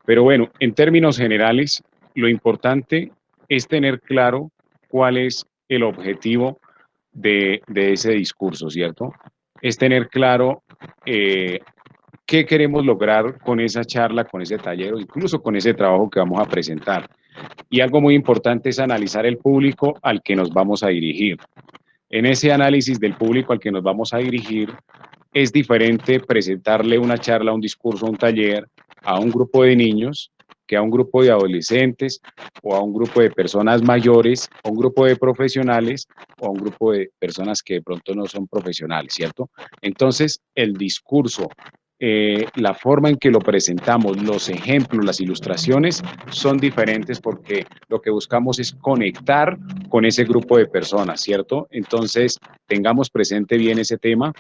Pero bueno, en términos generales, lo importante es tener claro cuál es el objetivo de ese discurso, ¿cierto? Es tener claro qué queremos lograr con esa charla, con ese taller o incluso con ese trabajo que vamos a presentar. Y algo muy importante es analizar el público al que nos vamos a dirigir. En ese análisis del público al que nos vamos a dirigir, es diferente presentarle una charla, un discurso, un taller a un grupo de niños que a un grupo de adolescentes o a un grupo de personas mayores, a un grupo de profesionales o a un grupo de personas que de pronto no son profesionales, ¿cierto? Entonces, el discurso, la forma en que lo presentamos, los ejemplos, las ilustraciones son diferentes porque lo que buscamos es conectar con ese grupo de personas, ¿cierto? Entonces, tengamos presente bien ese tema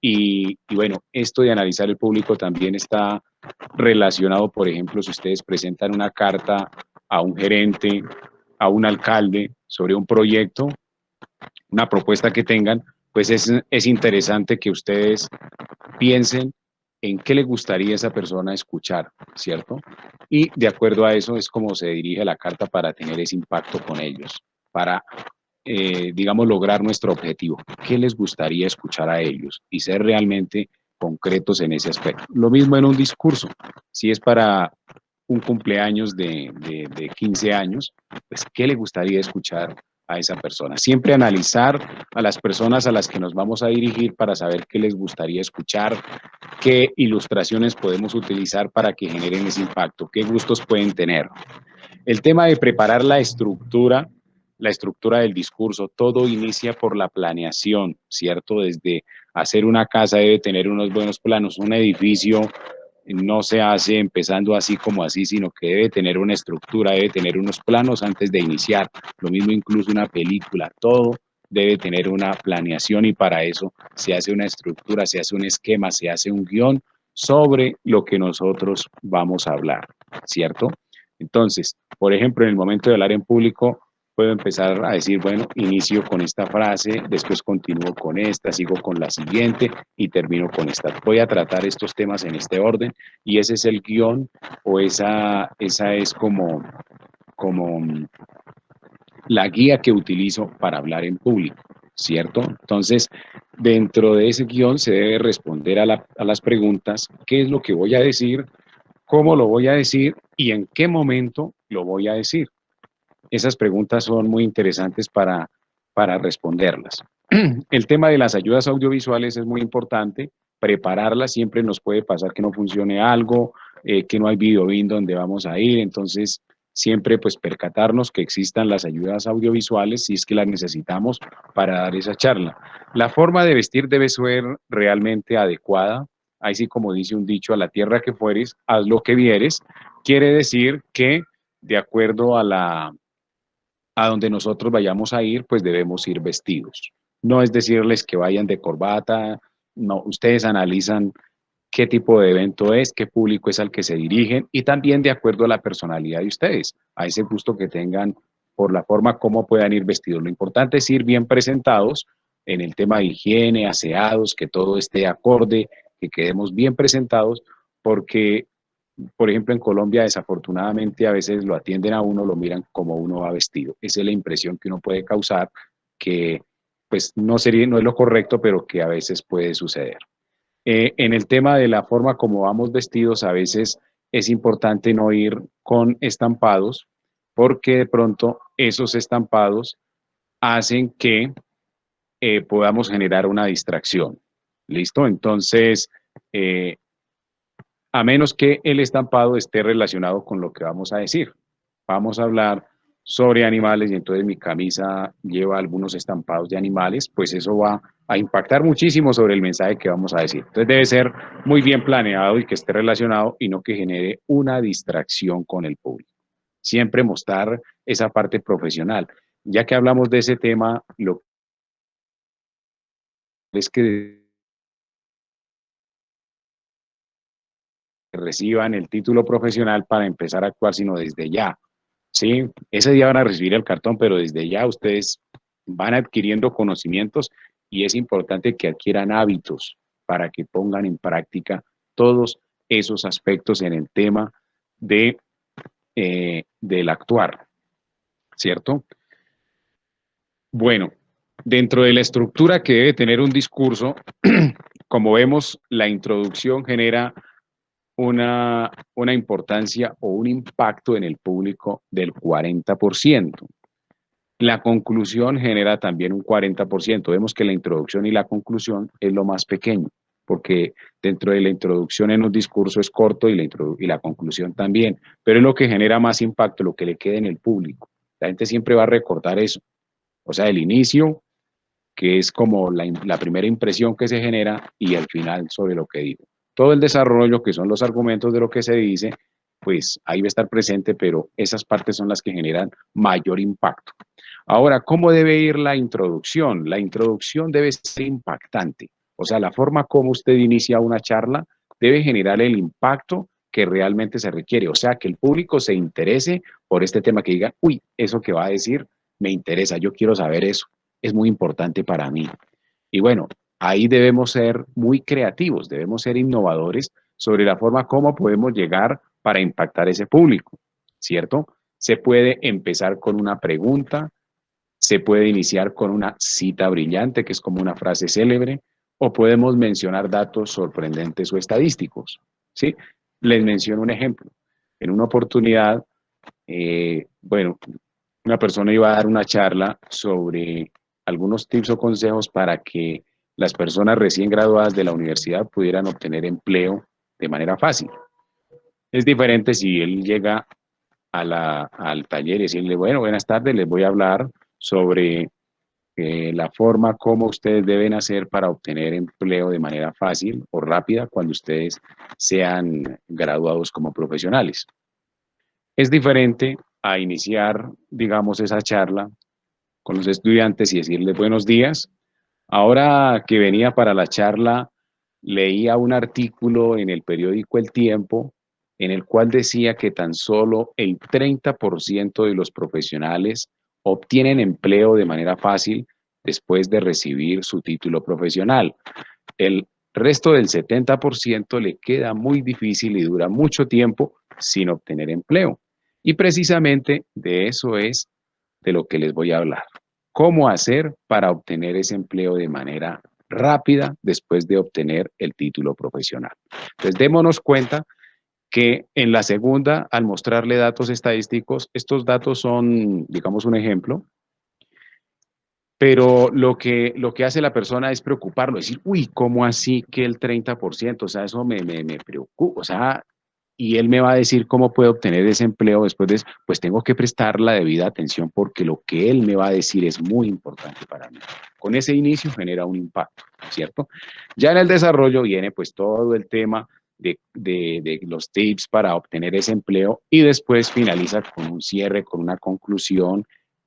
y bueno, esto de analizar el público también está relacionado, por ejemplo, si ustedes presentan una carta a un gerente, a un alcalde sobre un proyecto, una propuesta que tengan, pues es interesante que ustedes piensen en qué le gustaría a esa persona escuchar, ¿cierto? Y de acuerdo a eso es como se dirige la carta para tener ese impacto con ellos, para digamos, lograr nuestro objetivo. ¿Qué les gustaría escuchar a ellos? Y ser realmente concretos en ese aspecto. Lo mismo en un discurso. Si es para un cumpleaños de 15 años, pues, ¿qué le gustaría escuchar a esa persona? Siempre analizar a las personas a las que nos vamos a dirigir para saber qué les gustaría escuchar, qué ilustraciones podemos utilizar para que generen ese impacto, qué gustos pueden tener. El tema de preparar la estructura del discurso, todo inicia por la planeación, ¿cierto? Desde hacer una casa debe tener unos buenos planos, un edificio no se hace empezando así como así, sino que debe tener una estructura, debe tener unos planos antes de iniciar. Lo mismo incluso una película, todo debe tener una planeación y para eso se hace una estructura, se hace un esquema, se hace un guión sobre lo que nosotros vamos a hablar, ¿cierto? Entonces, por ejemplo, en el momento de hablar en público, puedo empezar a decir, bueno, inicio con esta frase, después continúo con esta, sigo con la siguiente y termino con esta. Voy a tratar estos temas en este orden y ese es el guión o esa es como la guía que utilizo para hablar en público, ¿cierto? Entonces, dentro de ese guión se debe responder a las preguntas, ¿qué es lo que voy a decir? ¿Cómo lo voy a decir? ¿Y en qué momento lo voy a decir? Esas preguntas son muy interesantes para responderlas. El tema de las ayudas audiovisuales es muy importante. Prepararlas, siempre nos puede pasar que no funcione algo, que no hay video bin donde vamos a ir. Entonces, siempre pues percatarnos que existan las ayudas audiovisuales si es que las necesitamos para dar esa charla. La forma de vestir debe ser realmente adecuada. Ahí sí, como dice un dicho, a la tierra que fueres, haz lo que vieres. Quiere decir que de acuerdo a donde nosotros vayamos a ir, pues debemos ir vestidos. No es decirles que vayan de corbata, no, ustedes analizan qué tipo de evento es, qué público es al que se dirigen y también de acuerdo a la personalidad de ustedes, a ese gusto que tengan por la forma como puedan ir vestidos. Lo importante es ir bien presentados en el tema de higiene, aseados, que todo esté acorde, que quedemos bien presentados, porque por ejemplo, en Colombia, desafortunadamente, a veces lo atienden a uno, lo miran como uno va vestido. Esa es la impresión que uno puede causar, que pues no sería, no es lo correcto, pero que a veces puede suceder. En el tema de la forma como vamos vestidos, a veces es importante no ir con estampados, porque de pronto esos estampados hacen que podamos generar una distracción. ¿Listo? Entonces, eh, a menos que el estampado esté relacionado con lo que vamos a decir. Vamos a hablar sobre animales y entonces mi camisa lleva algunos estampados de animales, pues eso va a impactar muchísimo sobre el mensaje que vamos a decir. Entonces debe ser muy bien planeado y que esté relacionado y no que genere una distracción con el público. Siempre mostrar esa parte profesional. Ya que hablamos de ese tema, lo que es que reciban el título profesional para empezar a actuar, sino desde ya. Sí, ese día van a recibir el cartón, pero desde ya ustedes van adquiriendo conocimientos y es importante que adquieran hábitos para que pongan en práctica todos esos aspectos en el tema de, del actuar, ¿cierto? Bueno, dentro de la estructura que debe tener un discurso, como vemos, la introducción genera una importancia o un impacto en el público del 40%. La conclusión genera también un 40%. Vemos que la introducción y la conclusión es lo más pequeño, porque dentro de la introducción en un discurso es corto y la conclusión también, pero es lo que genera más impacto, lo que le queda en el público. La gente siempre va a recordar eso. O sea, el inicio, que es como la primera impresión que se genera, y el final sobre lo que digo. Todo el desarrollo, que son los argumentos de lo que se dice, pues ahí va a estar presente, pero esas partes son las que generan mayor impacto. Ahora, ¿cómo debe ir la introducción? La introducción debe ser impactante. O sea, la forma como usted inicia una charla debe generar el impacto que realmente se requiere. O sea, que el público se interese por este tema, que diga, uy, eso que va a decir me interesa, yo quiero saber eso, es muy importante para mí. Y bueno, ahí debemos ser muy creativos, debemos ser innovadores sobre la forma como podemos llegar para impactar ese público, ¿cierto? Se puede empezar con una pregunta, se puede iniciar con una cita brillante, que es como una frase célebre, o podemos mencionar datos sorprendentes o estadísticos, ¿sí? Les menciono un ejemplo. En una oportunidad, bueno, una persona iba a dar una charla sobre algunos tips o consejos para que las personas recién graduadas de la universidad pudieran obtener empleo de manera fácil. Es diferente si él llega al taller y decirle, bueno, buenas tardes, les voy a hablar sobre la forma como ustedes deben hacer para obtener empleo de manera fácil o rápida cuando ustedes sean graduados como profesionales. Es diferente a iniciar, digamos, esa charla con los estudiantes y decirles buenos días. Ahora que venía para la charla, leía un artículo en el periódico El Tiempo en el cual decía que tan solo el 30% de los profesionales obtienen empleo de manera fácil después de recibir su título profesional. El resto del 70% le queda muy difícil y dura mucho tiempo sin obtener empleo. Y precisamente de eso es de lo que les voy a hablar. ¿Cómo hacer para obtener ese empleo de manera rápida después de obtener el título profesional? Entonces, démonos cuenta que en la segunda, al mostrarle datos estadísticos, estos datos son, digamos, un ejemplo, pero lo que hace la persona es preocuparlo, decir, uy, ¿cómo así que el 30%? O sea, eso me preocupa, o sea, y él me va a decir cómo puede obtener ese empleo después de eso, pues tengo que prestar la debida atención porque lo que él me va a decir es muy importante para mí. Con ese inicio genera un impacto, ¿cierto? Ya en el desarrollo viene pues todo el tema de los tips para obtener ese empleo y después finaliza con un cierre, con una conclusión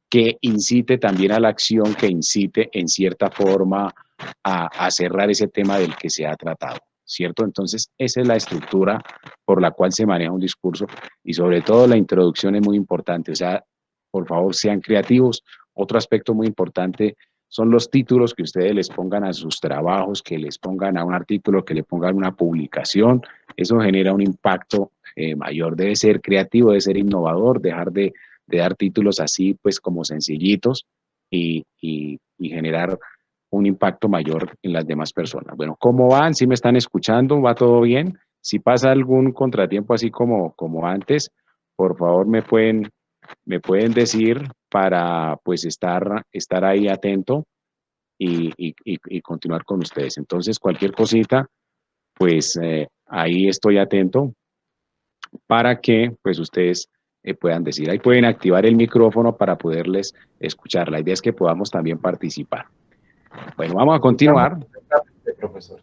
que incite también a la acción, que incite en cierta forma a cerrar ese tema del que se ha tratado, ¿cierto? Entonces, esa es la estructura por la cual se maneja un discurso y sobre todo la introducción es muy importante, o sea, por favor sean creativos. Otro aspecto muy importante son los títulos que ustedes les pongan a sus trabajos, que les pongan a un artículo, que le pongan una publicación, eso genera un impacto mayor. Debe ser creativo, debe ser innovador, dejar de dar títulos así pues como sencillitos y generar un impacto mayor en las demás personas. Bueno, ¿cómo van? ¿Sí me están escuchando? ¿Va todo bien? Si pasa algún contratiempo así como antes, por favor me pueden decir para pues estar ahí atento y continuar con ustedes. Entonces, cualquier cosita, pues ahí estoy atento para que pues ustedes puedan decir. Ahí pueden activar el micrófono para poderles escuchar. La idea es que podamos también participar. Bueno, vamos a Escuchamos continuar. perfectamente, profesor.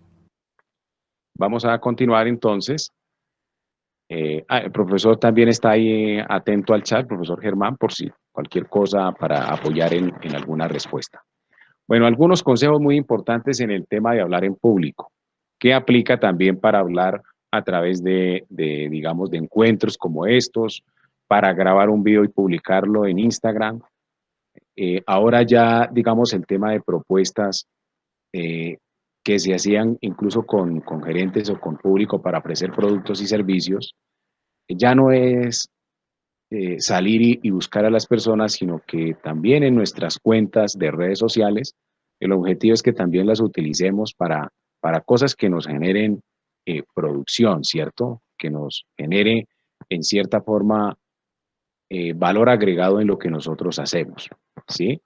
Vamos a continuar entonces. El profesor también está ahí atento al chat, profesor Germán, por si cualquier cosa para apoyar en alguna respuesta. Bueno, algunos consejos muy importantes en el tema de hablar en público, que aplica también para hablar a través digamos, de encuentros como estos, para grabar un video y publicarlo en Instagram. Ahora ya, digamos, el tema de propuestas, eh, que se hacían incluso con gerentes o con público para ofrecer productos y servicios, ya no es salir y buscar a las personas, sino que también en nuestras cuentas de redes sociales, el objetivo es que también las utilicemos para cosas que nos generen producción, ¿cierto? Que nos genere en cierta forma valor agregado en lo que nosotros hacemos, ¿sí?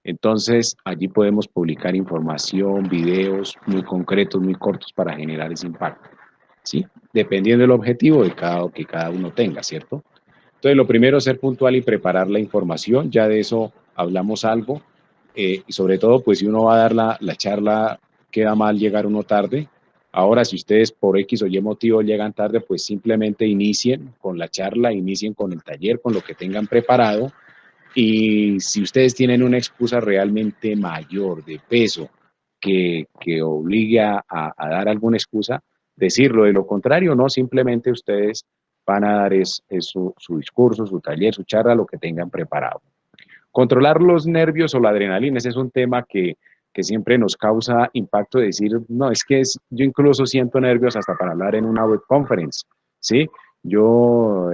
Entonces, allí podemos publicar información, videos muy concretos, muy cortos para generar ese impacto, ¿sí? Dependiendo del objetivo que cada uno tenga, ¿cierto? Entonces, lo primero es ser puntual y preparar la información, ya de eso hablamos algo, y sobre todo, pues si uno va a dar la charla, queda mal llegar uno tarde. Ahora, si ustedes por X o Y motivo llegan tarde, pues simplemente inicien con la charla, inicien con el taller, con lo que tengan preparado, y si ustedes tienen una excusa realmente mayor de peso que obligue a dar alguna excusa, decirlo. De lo contrario, no, simplemente ustedes van a dar su discurso, su taller, su charla, lo que tengan preparado. Controlar los nervios o la adrenalina, ese es un tema que siempre nos causa impacto de decir, no, es que yo incluso siento nervios hasta para hablar en una web conference, ¿sí? Yo,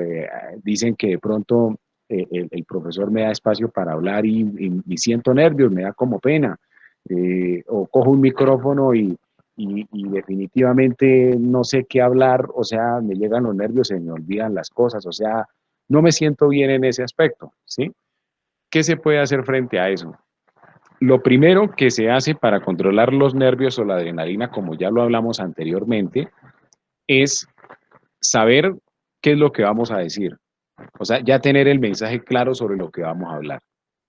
dicen que de pronto el profesor me da espacio para hablar y siento nervios, me da como pena, o cojo un micrófono y definitivamente no sé qué hablar, o sea, me llegan los nervios, se me olvidan las cosas, o sea, no me siento bien en ese aspecto, ¿sí? ¿Qué se puede hacer frente a eso? Lo primero que se hace para controlar los nervios o la adrenalina, como ya lo hablamos anteriormente, es saber qué es lo que vamos a decir. O sea, ya tener el mensaje claro sobre lo que vamos a hablar,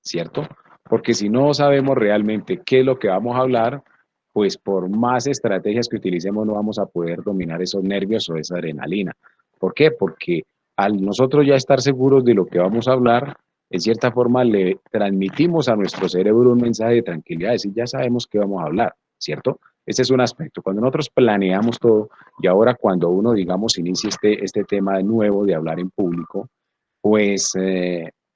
¿cierto? Porque si no sabemos realmente qué es lo que vamos a hablar, pues por más estrategias que utilicemos no vamos a poder dominar esos nervios o esa adrenalina. ¿Por qué? Porque al nosotros ya estar seguros de lo que vamos a hablar, en cierta forma le transmitimos a nuestro cerebro un mensaje de tranquilidad, es decir, ya sabemos qué vamos a hablar, ¿cierto? Ese es un aspecto. Cuando nosotros planeamos todo y ahora cuando uno, digamos, inicia este tema nuevo de hablar en público, pues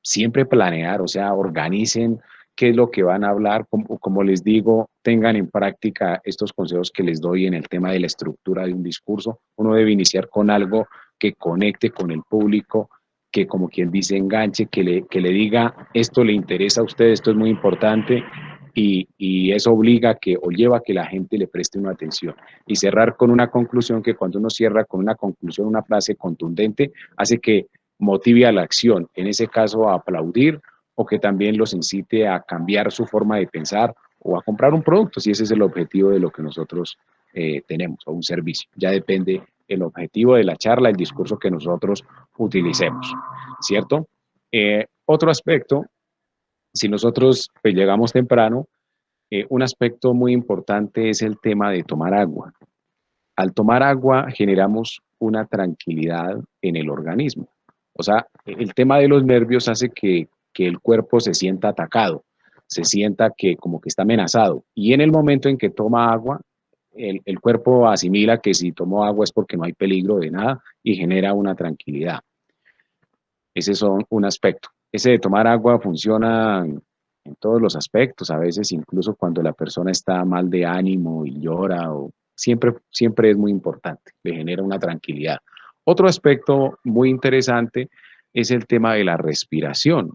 siempre planear, o sea, organicen qué es lo que van a hablar, como les digo, tengan en práctica estos consejos que les doy en el tema de la estructura de un discurso. Uno debe iniciar con algo que conecte con el público, que como quien dice enganche, que le diga esto le interesa a usted, esto es muy importante y eso obliga que o lleva a que la gente le preste una atención. Y cerrar con una conclusión que cuando uno cierra con una conclusión, una frase contundente, hace que motive a la acción, en ese caso a aplaudir o que también los incite a cambiar su forma de pensar o a comprar un producto, si ese es el objetivo de lo que nosotros tenemos, o un servicio. Ya depende el objetivo de la charla, el discurso que nosotros utilicemos, ¿cierto? Otro aspecto, si nosotros pues, llegamos temprano, un aspecto muy importante es el tema de tomar agua. Al tomar agua generamos una tranquilidad en el organismo. O sea, el tema de los nervios hace que el cuerpo se sienta atacado, se sienta que como que está amenazado. Y en el momento en que toma agua, el cuerpo asimila que si tomó agua es porque no hay peligro de nada y genera una tranquilidad. Ese es un aspecto. Ese de tomar agua funciona en todos los aspectos, a veces incluso cuando la persona está mal de ánimo y llora, o siempre es muy importante, le genera una tranquilidad. Otro aspecto muy interesante es el tema de la respiración,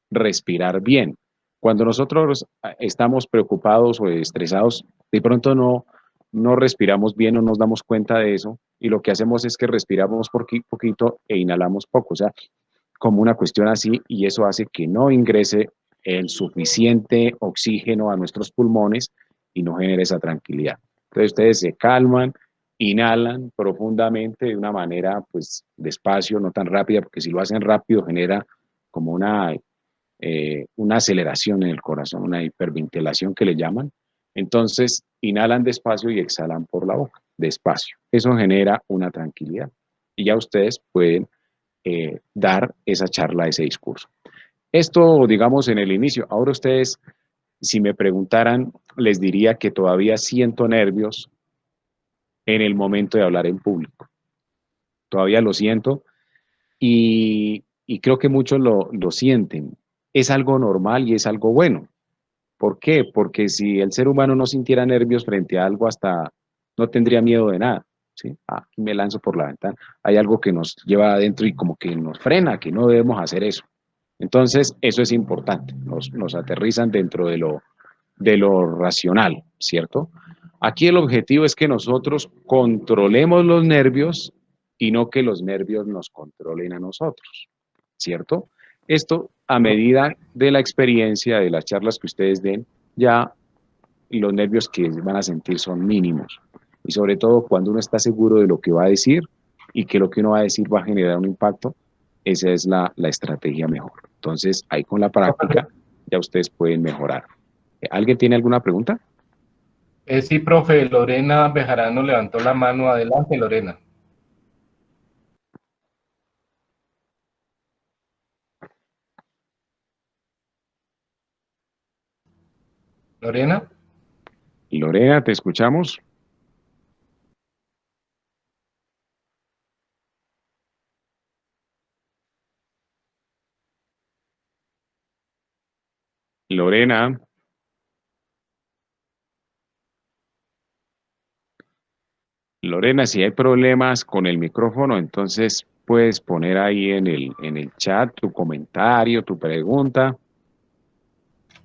respirar bien. Cuando nosotros estamos preocupados o estresados, de pronto no respiramos bien, no nos damos cuenta de eso, y lo que hacemos es que respiramos poquito e inhalamos poco. O sea, como una cuestión así, y eso hace que no ingrese el suficiente oxígeno a nuestros pulmones y no genere esa tranquilidad. Entonces ustedes se calman, inhalan profundamente de una manera pues despacio, no tan rápida, porque si lo hacen rápido genera como una aceleración en el corazón, una hiperventilación que le llaman. Entonces inhalan despacio y exhalan por la boca, despacio. Eso genera una tranquilidad. Y ya ustedes pueden dar esa charla, ese discurso. Esto, digamos, en el inicio. Ahora ustedes, si me preguntaran, les diría que todavía siento nervios en el momento de hablar en público. Todavía lo siento y creo que muchos lo sienten. Es algo normal y es algo bueno, ¿Por qué? Porque si el ser humano no sintiera nervios frente a algo, hasta no tendría miedo de nada. ¿Sí? Ah, aquí me lanzo por la ventana. Hay algo que nos lleva adentro y como que nos frena, que no debemos hacer eso. Entonces, eso es importante. Nos aterrizan dentro de lo racional, ¿cierto? Aquí el objetivo es que nosotros controlemos los nervios y no que los nervios nos controlen a nosotros, ¿cierto? Esto a medida de la experiencia, de las charlas que ustedes den, ya los nervios que van a sentir son mínimos. Y sobre todo cuando uno está seguro de lo que va a decir y que lo que uno va a decir va a generar un impacto, esa es la estrategia mejor. Entonces, ahí con la práctica ya ustedes pueden mejorar. ¿Alguien tiene alguna pregunta? Sí, profe, Lorena Bejarano levantó la mano. Adelante, Lorena. Lorena. Lorena, te escuchamos. Lorena, Lorena, si hay problemas con el micrófono, entonces puedes poner ahí en el chat tu comentario, tu pregunta.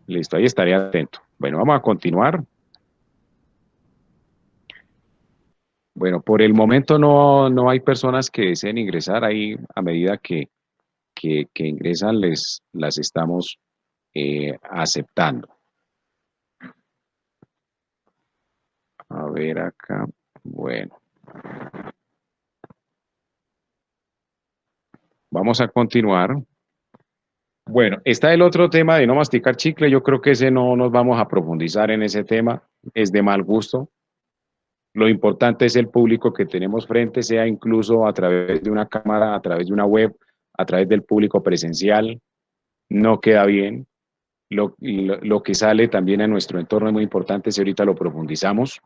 Listo, ahí estaré atento. Bueno, vamos a continuar. Bueno, por el momento no hay personas que deseen ingresar ahí a medida que ingresan, las estamos aceptando. A ver acá. Bueno, vamos a continuar. Bueno, está el otro tema de no masticar chicle. Yo creo que ese no nos vamos a profundizar en ese tema. Es de mal gusto. Lo importante es el público que tenemos frente, sea incluso a través de una cámara, a través de una web, a través del público presencial. No queda bien. Lo que sale también a nuestro entorno es muy importante, si ahorita lo profundizamos.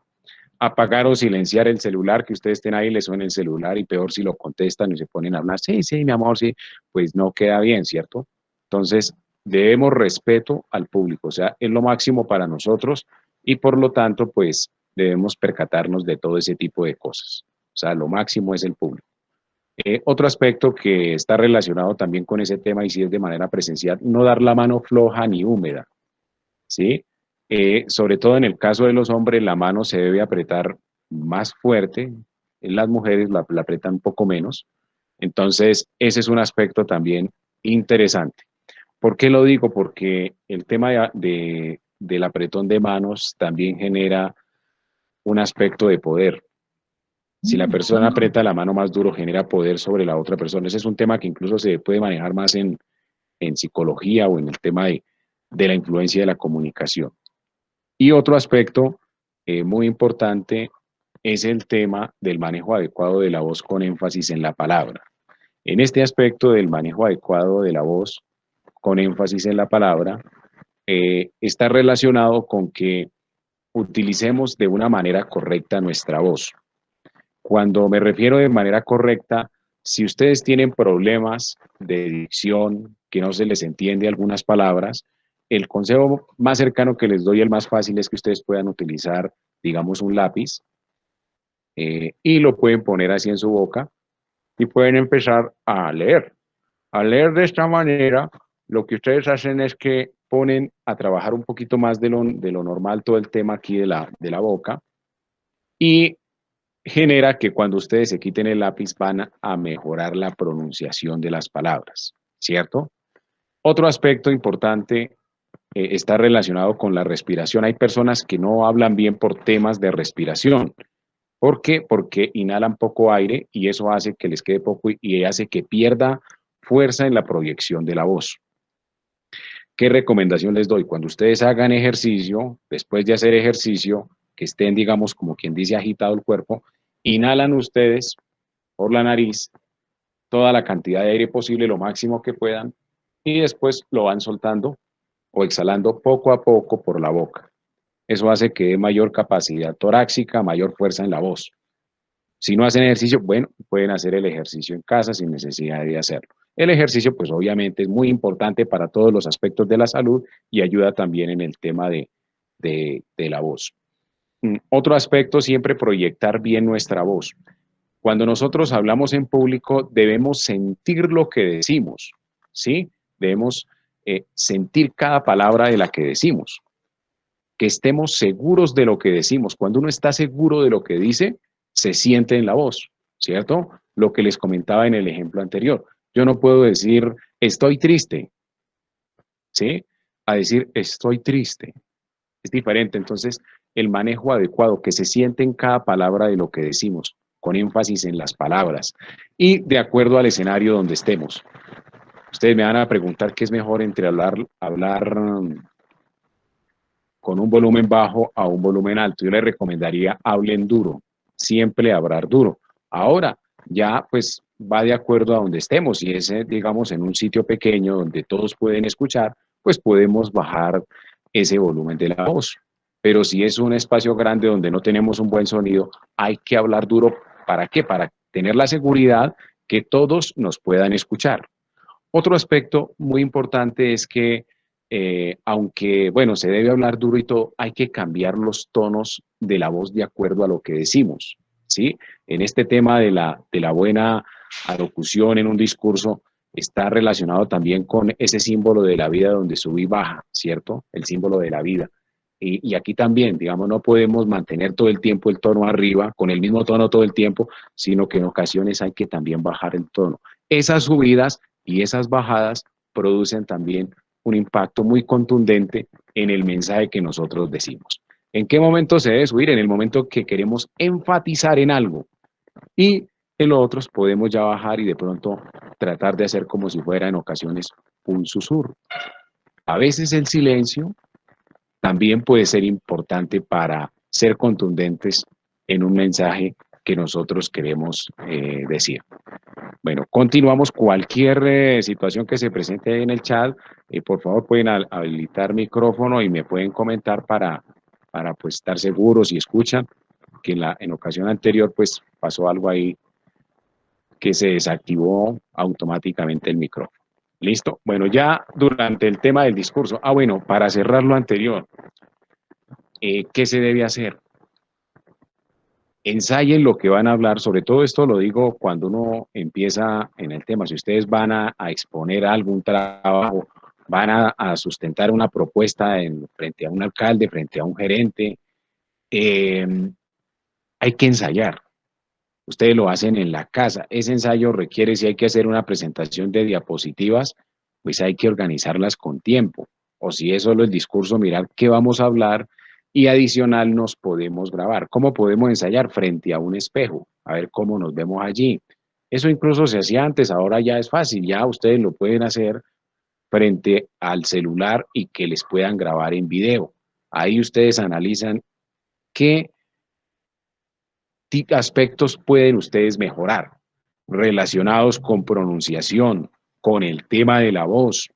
Apagar o silenciar el celular, que ustedes estén ahí, les suene el celular y peor si lo contestan y se ponen a hablar, sí, sí, mi amor, sí, pues no queda bien, ¿cierto? Entonces, debemos respeto al público, o sea, es lo máximo para nosotros y por lo tanto, pues debemos percatarnos de todo ese tipo de cosas. O sea, lo máximo es el público. Otro aspecto que está relacionado también con ese tema y si es de manera presencial, no dar la mano floja ni húmeda, ¿sí? Sobre todo en el caso de los hombres, la mano se debe apretar más fuerte, en las mujeres la apretan un poco menos. Entonces, ese es un aspecto también interesante. ¿Por qué lo digo? Porque el tema del apretón de manos también genera un aspecto de poder. Si la persona aprieta la mano más duro, genera poder sobre la otra persona. Ese es un tema que incluso se puede manejar más en psicología o en el tema de la influencia de la comunicación. Y otro aspecto muy importante es el tema del manejo adecuado de la voz con énfasis en la palabra. En este aspecto del manejo adecuado de la voz con énfasis en la palabra, está relacionado con que utilicemos de una manera correcta nuestra voz. Cuando me refiero de manera correcta, si ustedes tienen problemas de dicción, que no se les entiende algunas palabras, el consejo más cercano que les doy, el más fácil, es que ustedes puedan utilizar, digamos, un lápiz y lo pueden poner así en su boca y pueden empezar a leer. Al leer de esta manera, lo que ustedes hacen es que ponen a trabajar un poquito más de lo normal todo el tema aquí de la boca y genera que cuando ustedes se quiten el lápiz van a mejorar la pronunciación de las palabras, ¿cierto? Otro aspecto importante está relacionado con la respiración. Hay personas que no hablan bien por temas de respiración. ¿Por qué? Porque inhalan poco aire y eso hace que les quede poco y hace que pierda fuerza en la proyección de la voz. ¿Qué recomendación les doy? Cuando ustedes hagan ejercicio, después de hacer ejercicio, que estén, digamos, como quien dice, agitado el cuerpo, inhalan ustedes por la nariz toda la cantidad de aire posible, lo máximo que puedan, y después lo van soltando o exhalando poco a poco por la boca. Eso hace que dé mayor capacidad torácica, mayor fuerza en la voz. Si no hacen ejercicio, bueno, pueden hacer el ejercicio en casa sin necesidad de hacerlo. El ejercicio, pues obviamente es muy importante para todos los aspectos de la salud y ayuda también en el tema de la voz. Otro aspecto, siempre proyectar bien nuestra voz. Cuando nosotros hablamos en público, debemos sentir lo que decimos, ¿sí? Debemos sentir cada palabra de la que decimos, que estemos seguros de lo que decimos. Cuando uno está seguro de lo que dice, se siente en la voz, ¿cierto? Lo que les comentaba en el ejemplo anterior. Yo no puedo decir, estoy triste, ¿sí? A decir, estoy triste. Es diferente. Entonces, el manejo adecuado, que se siente en cada palabra de lo que decimos, con énfasis en las palabras y de acuerdo al escenario donde estemos. Ustedes me van a preguntar qué es mejor entre hablar con un volumen bajo a un volumen alto. Yo les recomendaría hablen duro, siempre hablar duro. Ahora, ya pues va de acuerdo a donde estemos. Si es, digamos, en un sitio pequeño donde todos pueden escuchar, pues podemos bajar ese volumen de la voz. Pero si es un espacio grande donde no tenemos un buen sonido, hay que hablar duro. ¿Para qué? Para tener la seguridad que todos nos puedan escuchar. Otro aspecto muy importante es que, aunque, bueno, se debe hablar duro y todo, hay que cambiar los tonos de la voz de acuerdo a lo que decimos, ¿sí? En este tema de la buena alocución en un discurso, está relacionado también con ese símbolo de la vida donde sube y baja, ¿cierto? El símbolo de la vida. Y aquí también, digamos, no podemos mantener todo el tiempo el tono arriba, con el mismo tono todo el tiempo, sino que en ocasiones hay que también bajar el tono. Esas subidas y esas bajadas producen también un impacto muy contundente en el mensaje que nosotros decimos. ¿En qué momento se debe subir? En el momento que queremos enfatizar en algo. Y en los otros podemos ya bajar y de pronto tratar de hacer como si fuera en ocasiones un susurro. A veces el silencio también puede ser importante para ser contundentes en un mensaje que nosotros queremos decir. Bueno, continuamos. Cualquier situación que se presente en el chat, por favor pueden habilitar micrófono y me pueden comentar para pues, estar seguros y escuchan que en ocasión anterior pues pasó algo ahí que se desactivó automáticamente el micrófono. ¿Listo? Bueno, ya durante el tema del discurso. Bueno, para cerrar lo anterior, ¿qué se debe hacer? Ensayen lo que van a hablar, sobre todo esto lo digo cuando uno empieza en el tema, si ustedes van a exponer algún trabajo, van a sustentar una propuesta frente a un alcalde, frente a un gerente, eh, hay que ensayar. Ustedes lo hacen en la casa. Ese ensayo requiere, si hay que hacer una presentación de diapositivas, pues hay que organizarlas con tiempo. O si es solo el discurso, mirar qué vamos a hablar y adicional nos podemos grabar. ¿Cómo podemos ensayar? Frente a un espejo, a ver cómo nos vemos allí. Eso incluso se hacía antes, ahora ya es fácil, ya ustedes lo pueden hacer frente al celular y que les puedan grabar en video. Ahí ustedes analizan qué aspectos pueden ustedes mejorar relacionados con pronunciación, con el tema de la voz,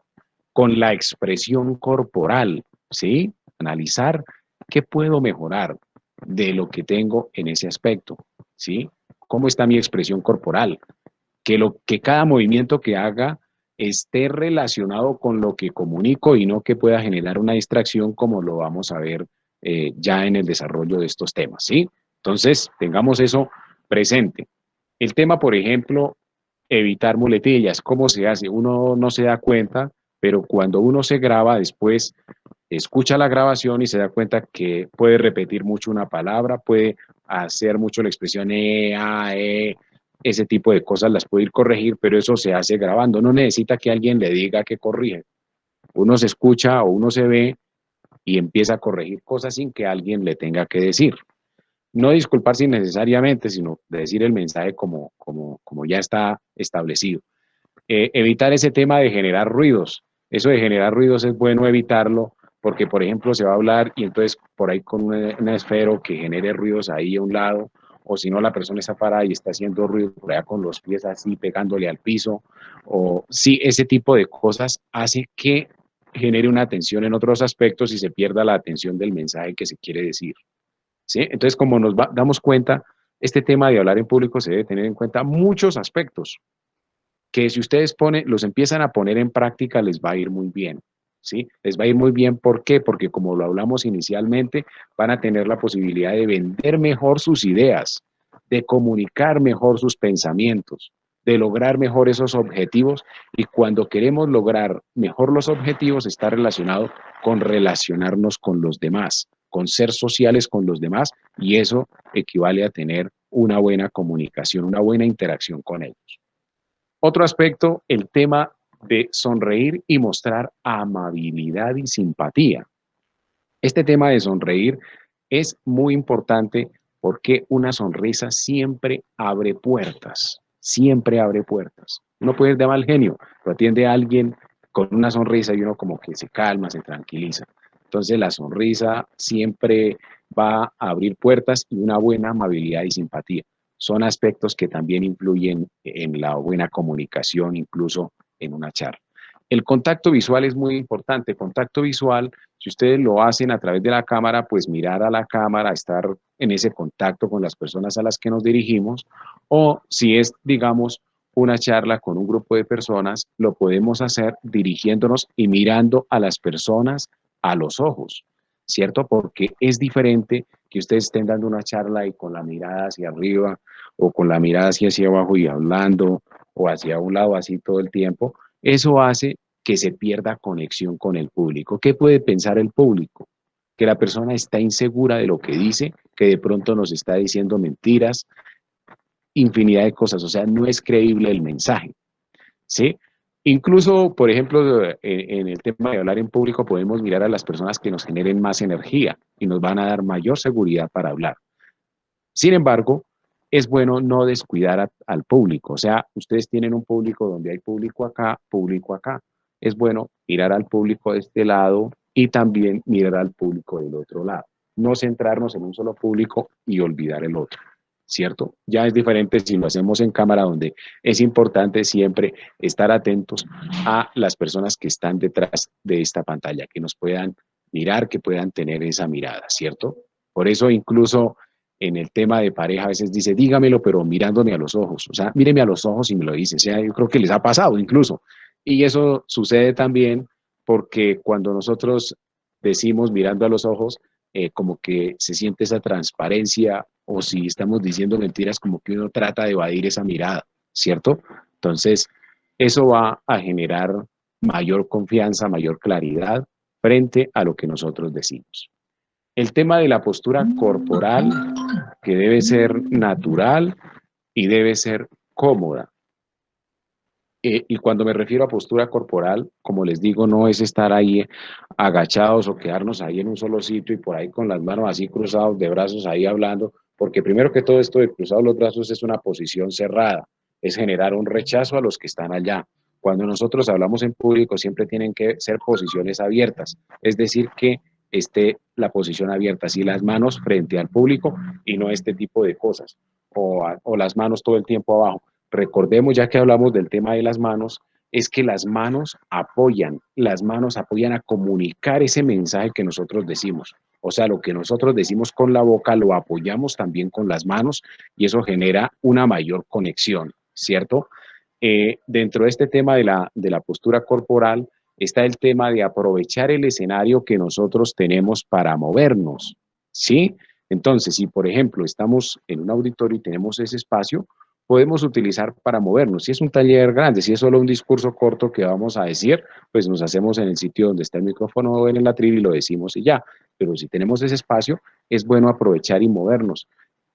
con la expresión corporal, ¿sí? Analizar qué puedo mejorar de lo que tengo en ese aspecto, ¿sí? ¿Cómo está mi expresión corporal? Que cada movimiento que haga esté relacionado con lo que comunico y no que pueda generar una distracción como lo vamos a ver ya en el desarrollo de estos temas, ¿sí? Entonces, tengamos eso presente. El tema, por ejemplo, evitar muletillas. ¿Cómo se hace? Uno no se da cuenta, pero cuando uno se graba después, escucha la grabación y se da cuenta que puede repetir mucho una palabra, puede hacer mucho la expresión ese tipo de cosas las puede ir corregir, pero eso se hace grabando. No necesita que alguien le diga que corrige. Uno se escucha o uno se ve y empieza a corregir cosas sin que alguien le tenga que decir. No disculparse innecesariamente, sino decir el mensaje como ya está establecido. Evitar ese tema de generar ruidos. Eso de generar ruidos es bueno evitarlo porque, por ejemplo, se va a hablar y entonces por ahí con una esfero que genere ruidos ahí a un lado, o si no, la persona está parada y está haciendo ruido por allá con los pies así pegándole al piso, o sí, ese tipo de cosas hace que genere una atención en otros aspectos y se pierda la atención del mensaje que se quiere decir. ¿Sí? Entonces, como damos cuenta, Este tema de hablar en público se debe tener en cuenta muchos aspectos que si ustedes los empiezan a poner en práctica, les va a ir muy bien, ¿sí? Les va a ir muy bien, ¿por qué? Porque como lo hablamos inicialmente, van a tener la posibilidad de vender mejor sus ideas, de comunicar mejor sus pensamientos, de lograr mejor esos objetivos, y cuando queremos lograr mejor los objetivos está relacionado con relacionarnos con los demás, con ser sociales con los demás, y eso equivale a tener una buena comunicación, una buena interacción con ellos. Otro aspecto, el tema de sonreír y mostrar amabilidad y simpatía. Este tema de sonreír es muy importante porque una sonrisa siempre abre puertas, siempre abre puertas. Uno puede ir de mal genio, pero atiende a alguien con una sonrisa y uno como que se calma, se tranquiliza. Entonces la sonrisa siempre va a abrir puertas y una buena amabilidad y simpatía. Son aspectos que también influyen en la buena comunicación, incluso en una charla. El contacto visual es muy importante. Contacto visual, si ustedes lo hacen a través de la cámara, pues mirar a la cámara, estar en ese contacto con las personas a las que nos dirigimos, o si es, digamos, una charla con un grupo de personas, lo podemos hacer dirigiéndonos y mirando a las personas a los ojos, ¿cierto? Porque es diferente que ustedes estén dando una charla y con la mirada hacia arriba o con la mirada hacia abajo y hablando o hacia un lado así todo el tiempo. Eso hace que se pierda conexión con el público. ¿Qué puede pensar el público? Que la persona está insegura de lo que dice, que de pronto nos está diciendo mentiras, infinidad de cosas, o sea, no es creíble el mensaje, ¿sí? Incluso, por ejemplo, en el tema de hablar en público, podemos mirar a las personas que nos generen más energía y nos van a dar mayor seguridad para hablar. Sin embargo, es bueno no descuidar al público. O sea, ustedes tienen un público donde hay público acá, público acá. Es bueno mirar al público de este lado y también mirar al público del otro lado. No centrarnos en un solo público y olvidar el otro, ¿cierto? Ya es diferente si lo hacemos en cámara, donde es importante siempre estar atentos a las personas que están detrás de esta pantalla, que nos puedan mirar, que puedan tener esa mirada, ¿cierto? Por eso incluso en el tema de pareja a veces dice, dígamelo, pero mirándome a los ojos. O sea, míreme a los ojos y me lo dice. O sea, yo creo que les ha pasado incluso. Y eso sucede también porque cuando nosotros decimos mirando a los ojos, como que se siente esa transparencia, o si estamos diciendo mentiras, como que uno trata de evadir esa mirada, ¿cierto? Entonces, eso va a generar mayor confianza, mayor claridad frente a lo que nosotros decimos. El tema de la postura corporal, que debe ser natural y debe ser cómoda. Y cuando me refiero a postura corporal, como les digo, no es estar ahí agachados o quedarnos ahí en un solo sitio y por ahí con las manos así cruzados de brazos ahí hablando, porque primero que todo esto de cruzados los brazos es una posición cerrada, es generar un rechazo a los que están allá. Cuando nosotros hablamos en público siempre tienen que ser posiciones abiertas, es decir, que esté la posición abierta, así las manos frente al público y no este tipo de cosas, o las manos todo el tiempo abajo. Recordemos, ya que hablamos del tema de las manos, es que las manos apoyan a comunicar ese mensaje que nosotros decimos. O sea, lo que nosotros decimos con la boca lo apoyamos también con las manos y eso genera una mayor conexión, ¿cierto? Dentro de este tema de la postura corporal está el tema de aprovechar el escenario que nosotros tenemos para movernos, ¿sí? Entonces, si por ejemplo estamos en un auditorio y tenemos ese espacio, podemos utilizar para movernos. Si es un taller grande, si es solo un discurso corto que vamos a decir, pues nos hacemos en el sitio donde está el micrófono o en el atril y lo decimos y ya. Pero si tenemos ese espacio, es bueno aprovechar y movernos.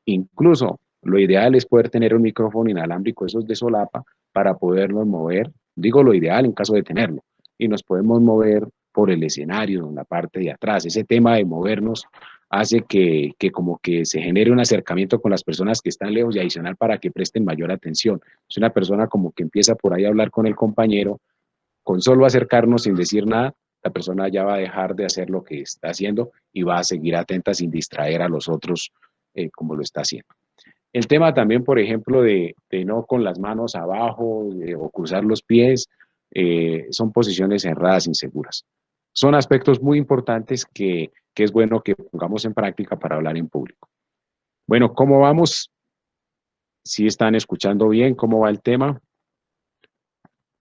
Incluso lo ideal es poder tener un micrófono inalámbrico, esos de solapa, para podernos mover. Digo lo ideal en caso de tenerlo. Y nos podemos mover por el escenario, en la parte de atrás. Ese tema de movernos hace que como que se genere un acercamiento con las personas que están lejos y adicional para que presten mayor atención. Es una persona como que empieza por ahí a hablar con el compañero, con solo acercarnos sin decir nada, la persona ya va a dejar de hacer lo que está haciendo y va a seguir atenta sin distraer a los otros como lo está haciendo. El tema también, por ejemplo, de no con las manos abajo o cruzar los pies, son posiciones cerradas, inseguras. Son aspectos muy importantes que es bueno que pongamos en práctica para hablar en público. Bueno, ¿cómo vamos? ¿Sí están escuchando bien cómo va el tema?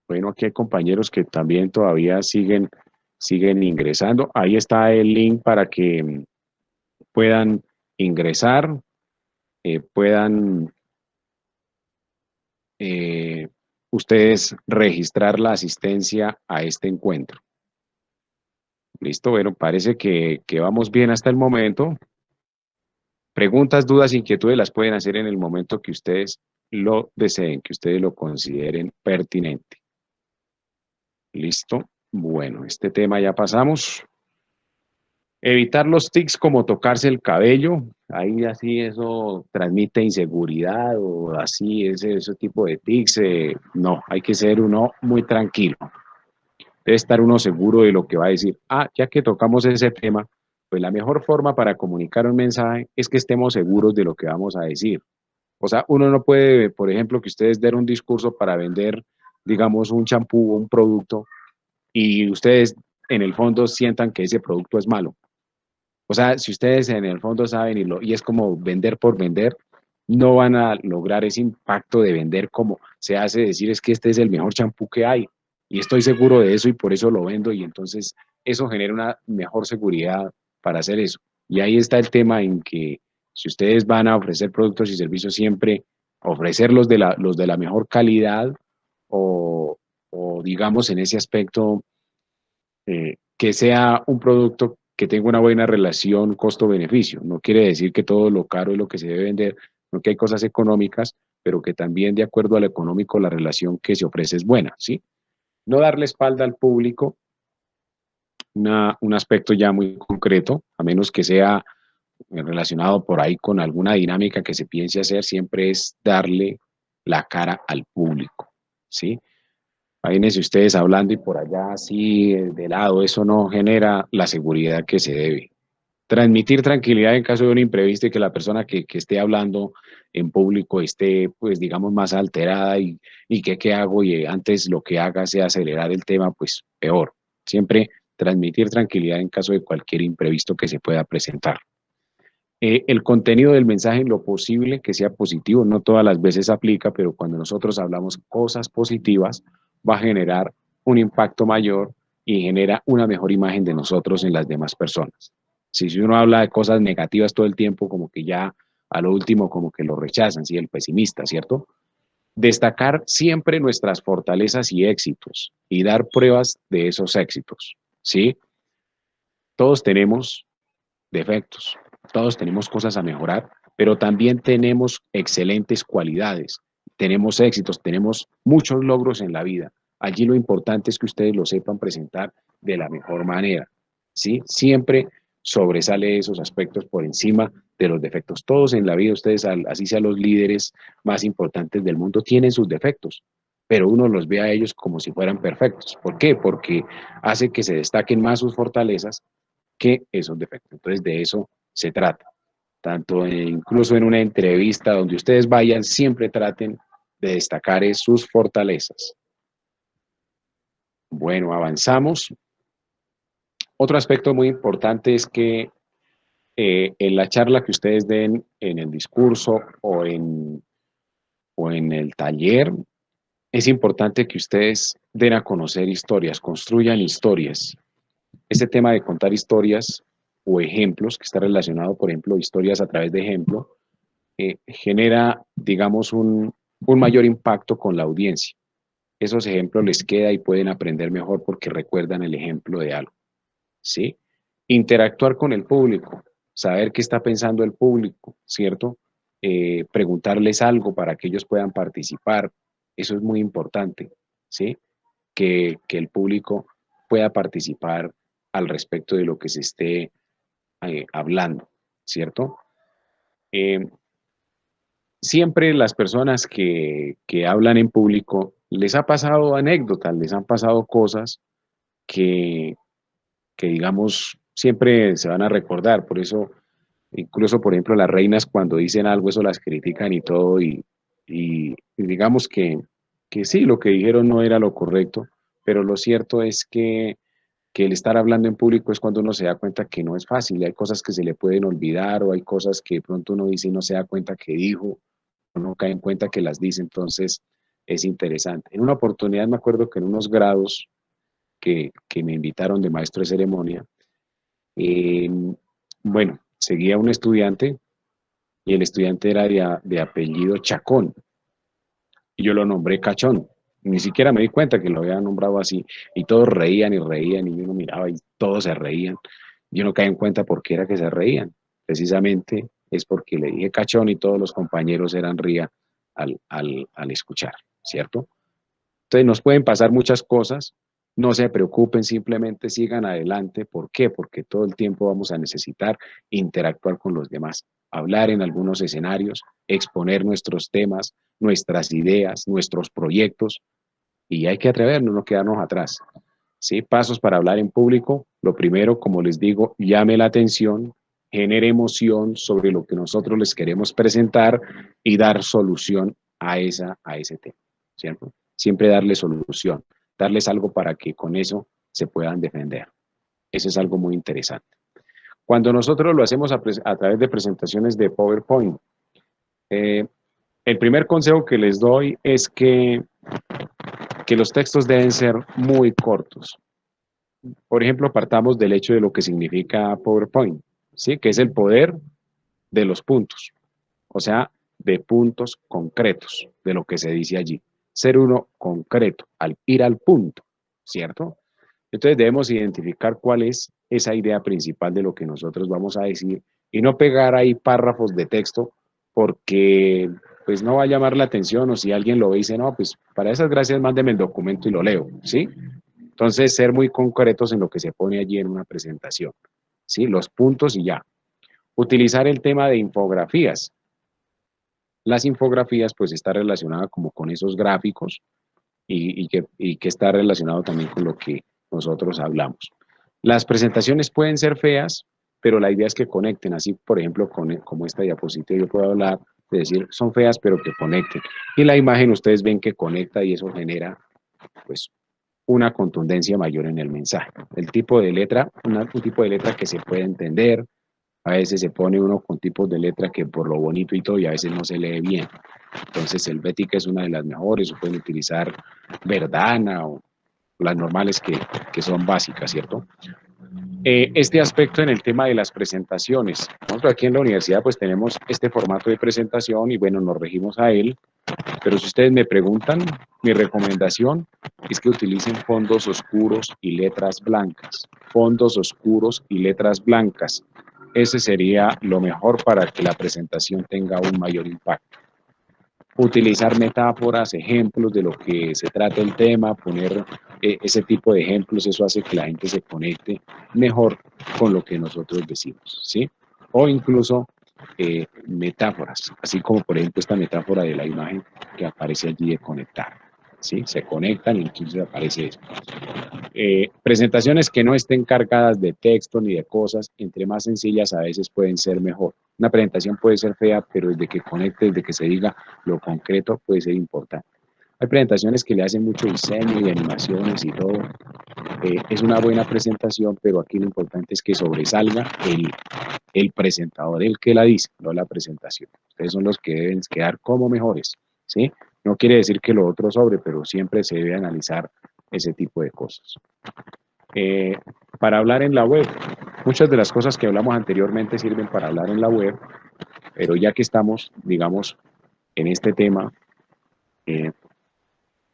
Bueno, aquí hay compañeros que también todavía siguen ingresando. Ahí está el link para que puedan ingresar, puedan eh, ustedes registrar la asistencia a este encuentro. Listo, bueno, parece que vamos bien hasta el momento. Preguntas, dudas, inquietudes las pueden hacer en el momento que ustedes lo deseen, que ustedes lo consideren pertinente. Listo. Bueno, este tema ya pasamos. Evitar los tics como tocarse el cabello, ahí así eso transmite inseguridad o así, ese tipo de tics, no, hay que ser uno muy tranquilo, debe estar uno seguro de lo que va a decir. Ah, ya que tocamos ese tema, pues la mejor forma para comunicar un mensaje es que estemos seguros de lo que vamos a decir. O sea, uno no puede, por ejemplo, que ustedes den un discurso para vender, digamos, un champú o un producto y ustedes en el fondo sientan que ese producto es malo. O sea, si ustedes en el fondo saben y es como vender por vender, no van a lograr ese impacto de vender como se hace decir es que este es el mejor champú que hay y estoy seguro de eso y por eso lo vendo y entonces eso genera una mejor seguridad para hacer eso. Y ahí está el tema en que si ustedes van a ofrecer productos y servicios siempre ofrecerlos los de la mejor calidad o digamos en ese aspecto que sea un producto que tenga una buena relación costo-beneficio. No quiere decir que todo lo caro es lo que se debe vender, no que hay cosas económicas, pero que también de acuerdo a lo económico la relación que se ofrece es buena, ¿sí? No darle espalda al público, un aspecto ya muy concreto, a menos que sea relacionado por ahí con alguna dinámica que se piense hacer, siempre es darle la cara al público, ¿sí? Imagínense ustedes hablando y por allá así de lado, eso no genera la seguridad que se debe. Transmitir tranquilidad en caso de un imprevisto y que la persona que esté hablando en público esté, pues digamos, más alterada y que qué hago y antes lo que haga sea acelerar el tema, pues peor. Siempre transmitir tranquilidad en caso de cualquier imprevisto que se pueda presentar. El contenido del mensaje en lo posible que sea positivo, no todas las veces aplica, pero cuando nosotros hablamos cosas positivas, va a generar un impacto mayor y genera una mejor imagen de nosotros en las demás personas. Si uno habla de cosas negativas todo el tiempo, como que ya a lo último como que lo rechazan, ¿sí? El pesimista, ¿cierto? Destacar siempre nuestras fortalezas y éxitos y dar pruebas de esos éxitos, ¿sí? Todos tenemos defectos. Todos tenemos cosas a mejorar, pero también tenemos excelentes cualidades, tenemos éxitos, tenemos muchos logros en la vida. Allí lo importante es que ustedes lo sepan presentar de la mejor manera, ¿sí? Siempre sobresale esos aspectos por encima de los defectos. Todos en la vida, ustedes, así sean los líderes más importantes del mundo, tienen sus defectos, pero uno los ve a ellos como si fueran perfectos. ¿Por qué? Porque hace que se destaquen más sus fortalezas que esos defectos. Entonces, de eso se trata. Tanto incluso en una entrevista donde ustedes vayan, siempre traten de destacar sus fortalezas. Bueno, avanzamos. Otro aspecto muy importante es que en la charla que ustedes den en el discurso o en el taller, es importante que ustedes den a conocer historias, construyan historias. Este tema de contar historias o ejemplos, que está relacionado, por ejemplo, historias a través de ejemplo, genera, digamos, un mayor impacto con la audiencia. Esos ejemplos les queda y pueden aprender mejor porque recuerdan el ejemplo de algo, ¿sí? Interactuar con el público, saber qué está pensando el público, ¿cierto? Preguntarles algo para que ellos puedan participar, eso es muy importante, ¿sí? Que el público pueda participar al respecto de lo que se esté hablando, ¿cierto? Eh, Siempre las personas que hablan en público les ha pasado anécdotas, les han pasado cosas que, que, digamos, siempre se van a recordar. Por eso, incluso, por ejemplo, las reinas cuando dicen algo, eso las critican y todo, y digamos que sí, lo que dijeron no era lo correcto, pero lo cierto es que el estar hablando en público es cuando uno se da cuenta que no es fácil, hay cosas que se le pueden olvidar o hay cosas que de pronto uno dice y no se da cuenta que dijo no cae en cuenta que las dice, entonces es interesante. En una oportunidad me acuerdo que en unos grados que me invitaron de maestro de ceremonia, eh, bueno, seguía un estudiante y el estudiante era de apellido Chacón y yo lo nombré Cachón. Ni siquiera me di cuenta que lo había nombrado así y todos reían y reían y uno miraba y todos se reían. Yo no caí en cuenta por qué era que se reían. Precisamente es porque le dije Cachón y todos los compañeros eran ría al escuchar, ¿cierto? Entonces nos pueden pasar muchas cosas, no se preocupen, simplemente sigan adelante. ¿Por qué? Porque todo el tiempo vamos a necesitar interactuar con los demás, hablar en algunos escenarios, exponer nuestros temas, nuestras ideas, nuestros proyectos y hay que atrevernos, no quedarnos atrás. ¿Sí? Pasos para hablar en público. Lo primero, como les digo, llame la atención, genere emoción sobre lo que nosotros les queremos presentar y dar solución a ese tema, ¿cierto? Siempre darle solución, darles algo para que con eso se puedan defender. Eso es algo muy interesante. Cuando nosotros lo hacemos a través de presentaciones de PowerPoint, eh, el primer consejo que les doy es que los textos deben ser muy cortos. Por ejemplo, partamos del hecho de lo que significa PowerPoint, ¿sí? Que es el poder de los puntos, o sea, de puntos concretos, de lo que se dice allí. Ser uno concreto, al ir al punto, ¿cierto? Entonces debemos identificar cuál es esa idea principal de lo que nosotros vamos a decir y no pegar ahí párrafos de texto porque pues no va a llamar la atención o si alguien lo ve y dice, no, pues para esas gracias mándeme el documento y lo leo, ¿sí? Entonces, ser muy concretos en lo que se pone allí en una presentación, ¿sí? Los puntos y ya. Utilizar el tema de infografías. Las infografías, pues, está relacionada como con esos gráficos y que está relacionado también con lo que nosotros hablamos. Las presentaciones pueden ser feas, pero la idea es que conecten, así, por ejemplo, como esta diapositiva yo puedo hablar de decir, son feas, pero que conecten. Y la imagen ustedes ven que conecta y eso genera, pues, una contundencia mayor en el mensaje. El tipo de letra, un tipo de letra que se puede entender, a veces se pone uno con tipos de letra que por lo bonito y todo y a veces no se lee bien. Entonces Helvética es una de las mejores, o pueden utilizar Verdana o las normales que son básicas, ¿cierto? Este aspecto en el tema de las presentaciones. Nosotros aquí en la universidad pues tenemos este formato de presentación y bueno, nos regimos a él, pero si ustedes me preguntan, mi recomendación es que utilicen fondos oscuros y letras blancas. Fondos oscuros y letras blancas. Ese sería lo mejor para que la presentación tenga un mayor impacto. Utilizar metáforas, ejemplos de lo que se trata el tema, poner ese tipo de ejemplos, eso hace que la gente se conecte mejor con lo que nosotros decimos, ¿sí? O incluso metáforas, así como por ejemplo esta metáfora de la imagen que aparece allí de conectar, ¿sí? Se conectan y entonces aparece eso. Presentaciones que no estén cargadas de texto ni de cosas, entre más sencillas a veces pueden ser mejor. Una presentación puede ser fea, pero desde que conecte, desde que se diga lo concreto, puede ser importante. Hay presentaciones que le hacen mucho diseño y animaciones y todo. Es una buena presentación, pero aquí lo importante es que sobresalga el presentador, el que la dice, no la presentación. Ustedes son los que deben quedar como mejores, ¿sí? No quiere decir que lo otro sobre, pero siempre se debe analizar ese tipo de cosas. Eh, para hablar en la web, muchas de las cosas que hablamos anteriormente sirven para hablar en la web, pero ya que estamos, digamos, en este tema, eh,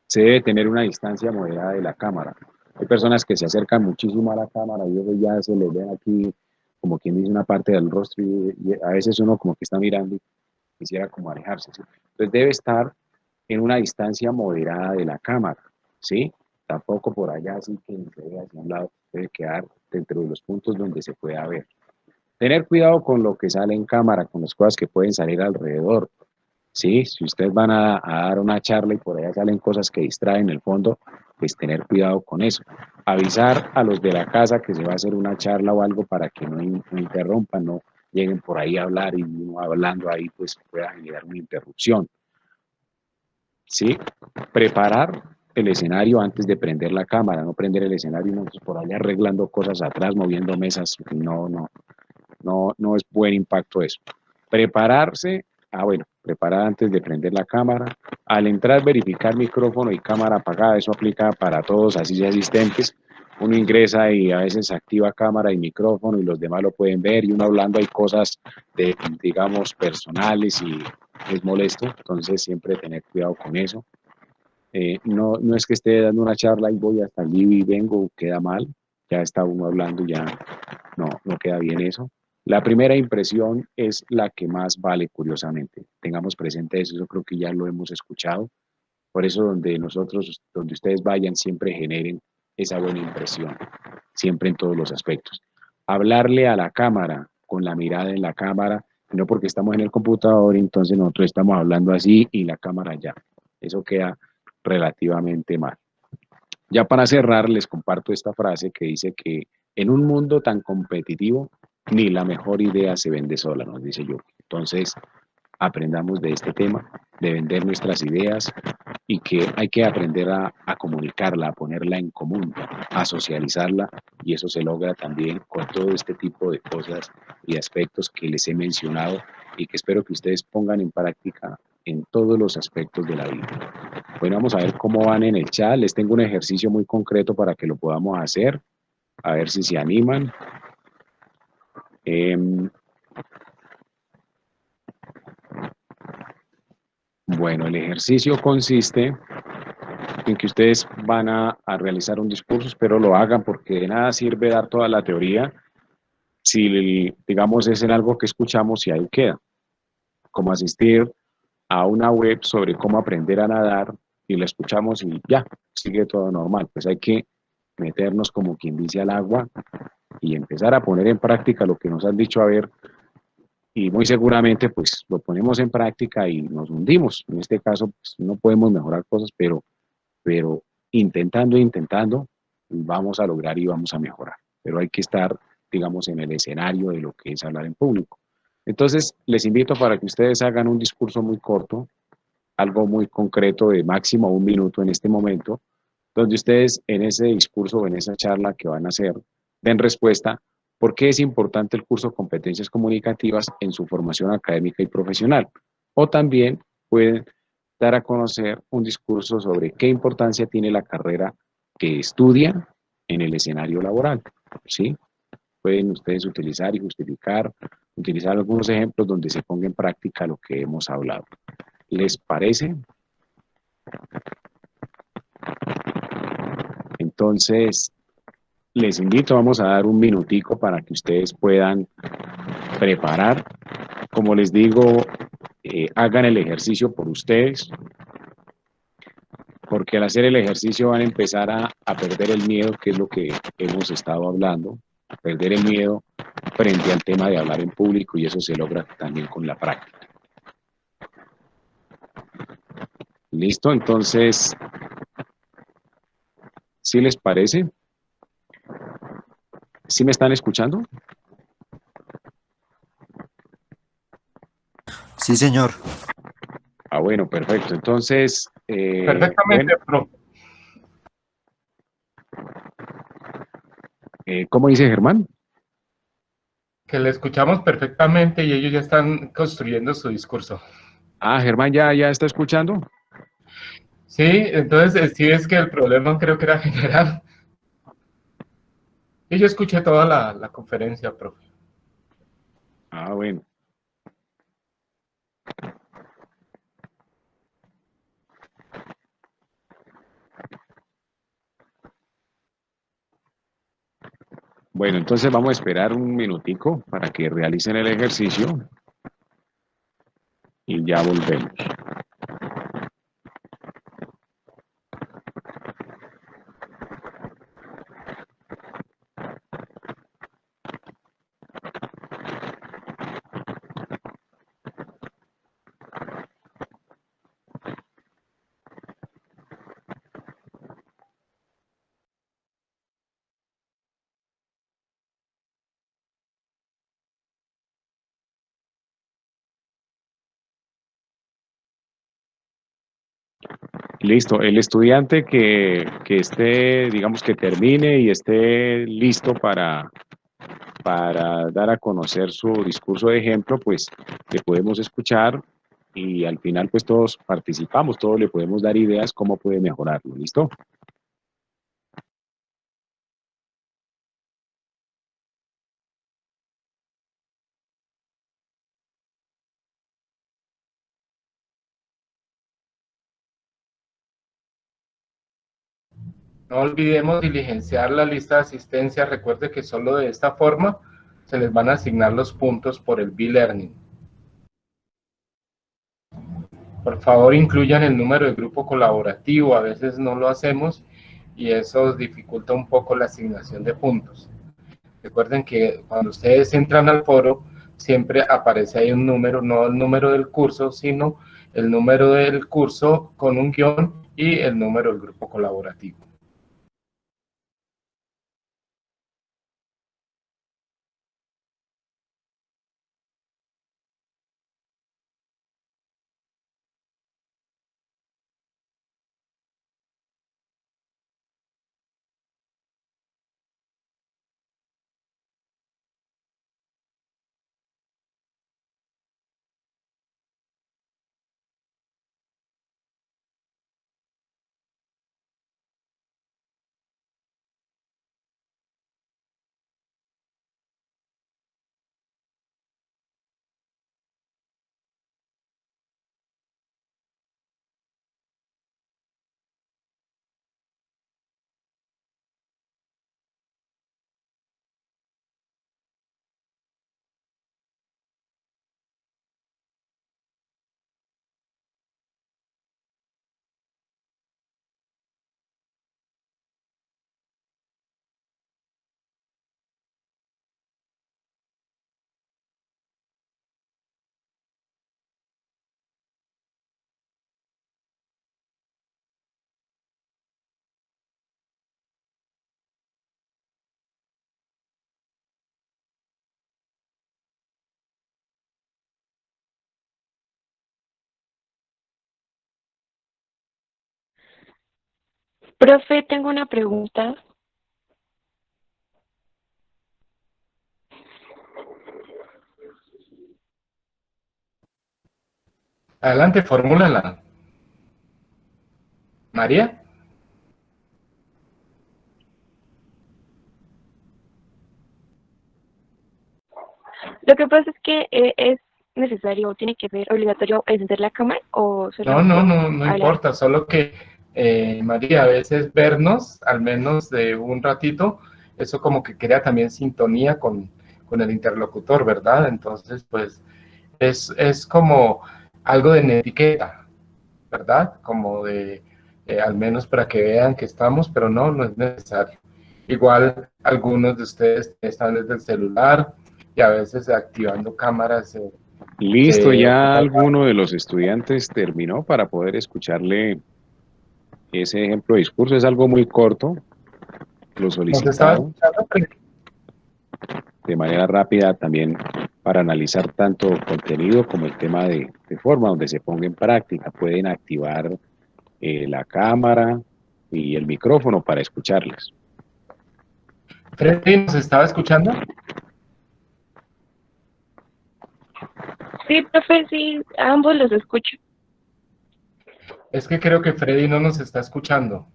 se debe tener una distancia moderada de la cámara. Hay personas que se acercan muchísimo a la cámara y luego ya se les ve aquí como quien dice una parte del rostro y a veces uno como que está mirando y quisiera como alejarse, ¿sí? Entonces debe estar en una distancia moderada de la cámara, ¿sí? Tampoco por allá así que se vea hacia un lado, debe quedar dentro de los puntos donde se pueda ver. Tener cuidado con lo que sale en cámara, con las cosas que pueden salir alrededor, ¿sí? Si ustedes van a dar una charla y por allá salen cosas que distraen el fondo, pues tener cuidado con eso. Avisar a los de la casa que se va a hacer una charla o algo para que no interrumpan, no lleguen por ahí a hablar y uno hablando ahí pues pueda generar una interrupción, ¿sí? Preparar el escenario antes de prender la cámara, no prender el escenario y no pues, por allá arreglando cosas atrás, moviendo mesas, no es buen impacto eso. Prepararse, bueno, preparada antes de prender la cámara. Al entrar, verificar micrófono y cámara apagada. Eso aplica para todos, así sea asistentes. Uno ingresa y a veces activa cámara y micrófono y los demás lo pueden ver, y uno hablando hay cosas de, digamos, personales y es molesto, entonces siempre tener cuidado con eso. No es que esté dando una charla y voy hasta allí y vengo, queda mal, ya está uno hablando, ya no queda bien eso. La primera impresión es la que más vale, curiosamente. Tengamos presente eso, yo creo que ya lo hemos escuchado. Por eso donde ustedes vayan, siempre generen esa buena impresión, siempre en todos los aspectos. Hablarle a la cámara, con la mirada en la cámara, no porque estamos en el computador, entonces nosotros estamos hablando así y la cámara ya. Eso queda relativamente mal. Ya para cerrar, les comparto esta frase que dice que en un mundo tan competitivo, ni la mejor idea se vende sola, nos dice Yuri. Entonces, aprendamos de este tema, de vender nuestras ideas, y que hay que aprender a comunicarla, a ponerla en común, a socializarla, y eso se logra también con todo este tipo de cosas y aspectos que les he mencionado y que espero que ustedes pongan en práctica en todos los aspectos de la vida. Bueno, vamos a ver cómo van en el chat. Les tengo un ejercicio muy concreto para que lo podamos hacer, a ver si se animan. Bueno, el ejercicio consiste en que ustedes van a realizar un discurso, espero lo hagan porque de nada sirve dar toda la teoría si, digamos, es en algo que escuchamos y ahí queda. Como asistir a una web sobre cómo aprender a nadar y la escuchamos y ya, sigue todo normal. Pues hay que meternos, como quien dice, al agua y empezar a poner en práctica lo que nos han dicho, a ver, y muy seguramente pues lo ponemos en práctica y nos hundimos. En este caso pues, no podemos mejorar cosas, pero intentando, vamos a lograr y vamos a mejorar. Pero hay que estar, digamos, en el escenario de lo que es hablar en público. Entonces, les invito para que ustedes hagan un discurso muy corto, algo muy concreto de máximo 1 minuto en este momento, donde ustedes en ese discurso o en esa charla que van a hacer, den respuesta por qué es importante el curso de competencias comunicativas en su formación académica y profesional. O también pueden dar a conocer un discurso sobre qué importancia tiene la carrera que estudian en el escenario laboral, ¿sí? Pueden ustedes utilizar y justificar, utilizar algunos ejemplos donde se ponga en práctica lo que hemos hablado. ¿Les parece? Entonces, les invito, vamos a dar 1 minutico para que ustedes puedan preparar. Como les digo, hagan el ejercicio por ustedes, porque al hacer el ejercicio van a empezar a perder el miedo, que es lo que hemos estado hablando, a perder el miedo frente al tema de hablar en público, y eso se logra también con la práctica. ¿Listo? Entonces, ¿sí les parece? ¿Sí me están escuchando? Sí, señor. Ah, bueno, perfecto. Entonces, Perfectamente, bueno, profe. ¿cómo dice Germán? Que le escuchamos perfectamente y ellos ya están construyendo su discurso. Ah, Germán ya está escuchando. Sí, entonces sí es que el problema creo que era general. Y yo escuché toda la conferencia, profe. Ah, bueno. Bueno, entonces vamos a esperar 1 minutico para que realicen el ejercicio y ya volvemos. Listo, el estudiante que esté, digamos que termine y esté listo para dar a conocer su discurso de ejemplo, pues le podemos escuchar y al final pues todos participamos, todos le podemos dar ideas cómo puede mejorarlo, ¿listo? No olvidemos diligenciar la lista de asistencia. Recuerde que solo de esta forma se les van a asignar los puntos por el B-Learning. Por favor, incluyan el número de grupo colaborativo. A veces no lo hacemos y eso dificulta un poco la asignación de puntos. Recuerden que cuando ustedes entran al foro, siempre aparece ahí un número, no el número del curso, sino el número del curso con un guión y el número del grupo colaborativo. Profe, tengo una pregunta. Adelante, formúlala. María. Lo que pasa es que es necesario, tiene que ver obligatorio encender la cámara o solamente No hablar. importa, solo que María, a veces vernos, al menos de un ratito, eso como que crea también sintonía con el interlocutor, ¿verdad? Entonces, pues, es como algo de etiqueta, ¿verdad? Como de, al menos para que vean que estamos, pero no es necesario. Igual algunos de ustedes están desde el celular y a veces activando cámaras Listo, que ya ocupan. alguno de los estudiantes terminó para poder escucharle ese ejemplo de discurso. Es algo muy corto, lo Nos estaba solicitado escuchando, de manera rápida también para analizar tanto contenido como el tema de forma donde se ponga en práctica. Pueden activar la cámara y el micrófono para escucharles. Freddy, ¿nos estaba escuchando? Sí, profe, sí, a ambos los escucho. Es que creo que Freddy no nos está escuchando.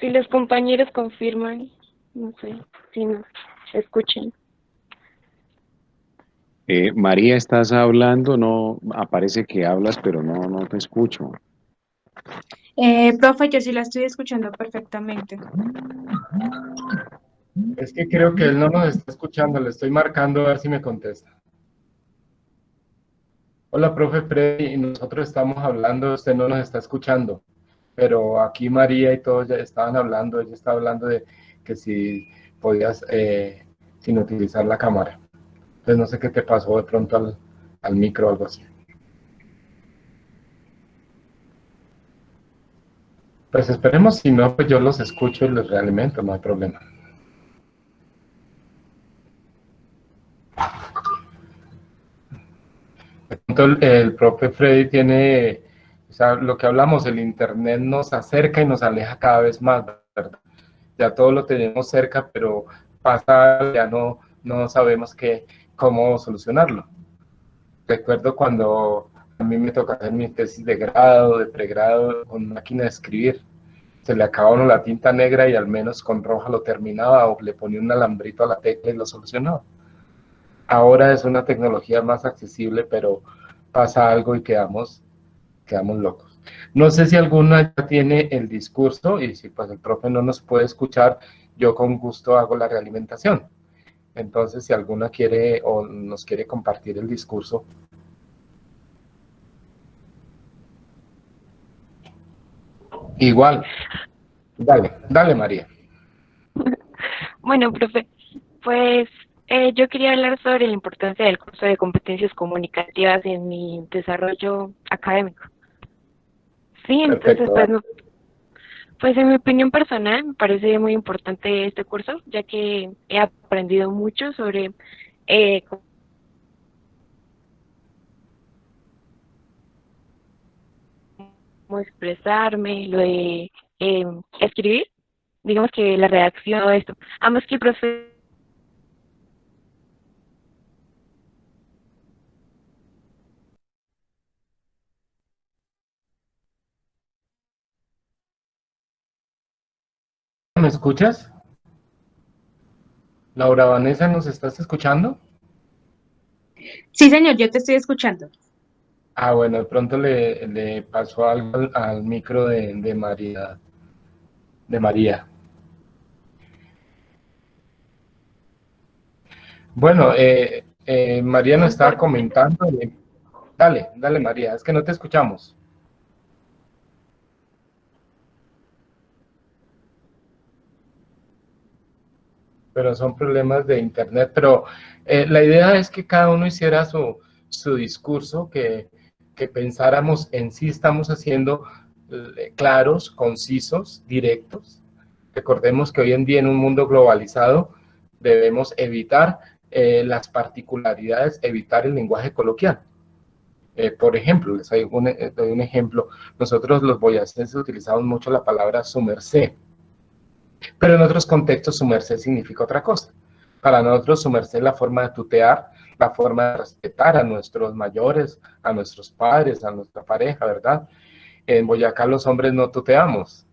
Si los compañeros confirman, no sé, si nos escuchan. María, estás hablando, no aparece que hablas, pero no te escucho. Profe, yo sí la estoy escuchando perfectamente. Es que creo que él no nos está escuchando, le estoy marcando a ver si me contesta. Hola, profe Freddy, y nosotros estamos hablando, usted no nos está escuchando, pero aquí María y todos ya estaban hablando, ella estaba hablando de que si podías, sin utilizar la cámara. Entonces no sé qué te pasó de pronto al micro o algo así. Pues esperemos, si no, pues yo los escucho y les realimento, no hay problema. Entonces, el profe Freddy tiene, o sea, lo que hablamos, el internet nos acerca y nos aleja cada vez más, ¿verdad? ya todo lo tenemos cerca, pero pasa, ya no sabemos cómo solucionarlo. Recuerdo cuando a mí me tocó hacer mi tesis de grado, de pregrado, con máquina de escribir. Se le acababa uno la tinta negra y al menos con roja lo terminaba o le ponía un alambrito a la tecla y lo solucionaba. Ahora es una tecnología más accesible, pero pasa algo y quedamos locos. No sé si alguna ya tiene el discurso y si pues el profe no nos puede escuchar, yo con gusto hago la realimentación. Entonces, si alguna quiere o nos quiere compartir el discurso. Igual, dale María. Bueno, profe, pues yo quería hablar sobre la importancia del curso de competencias comunicativas en mi desarrollo académico. Sí, entonces, Perfecto. pues, pues en mi opinión personal me parece muy importante este curso, ya que he aprendido mucho sobre cómo expresarme, lo de escribir, digamos que la redacción, todo esto. Además que el profe ¿Me escuchas? Laura Vanessa, ¿nos estás escuchando? Sí, señor, yo te estoy escuchando. Ah, bueno, de pronto le pasó algo al micro de María. De María. Bueno, María nos estaba comentando. Dale, María, es que no te escuchamos. Pero son problemas de internet. Pero la idea es que cada uno hiciera su discurso, que pensáramos en sí estamos haciendo claros, concisos, directos. Recordemos que hoy en día en un mundo globalizado debemos evitar las particularidades, evitar el lenguaje coloquial. Por ejemplo, les doy un ejemplo. Nosotros los boyacenses utilizamos mucho la palabra su merced, pero en otros contextos su merced significa otra cosa. Para nosotros su merced es la forma de tutear, la forma de respetar a nuestros mayores, a nuestros padres, a nuestra pareja, ¿verdad? En Boyacá los hombres no tuteamos.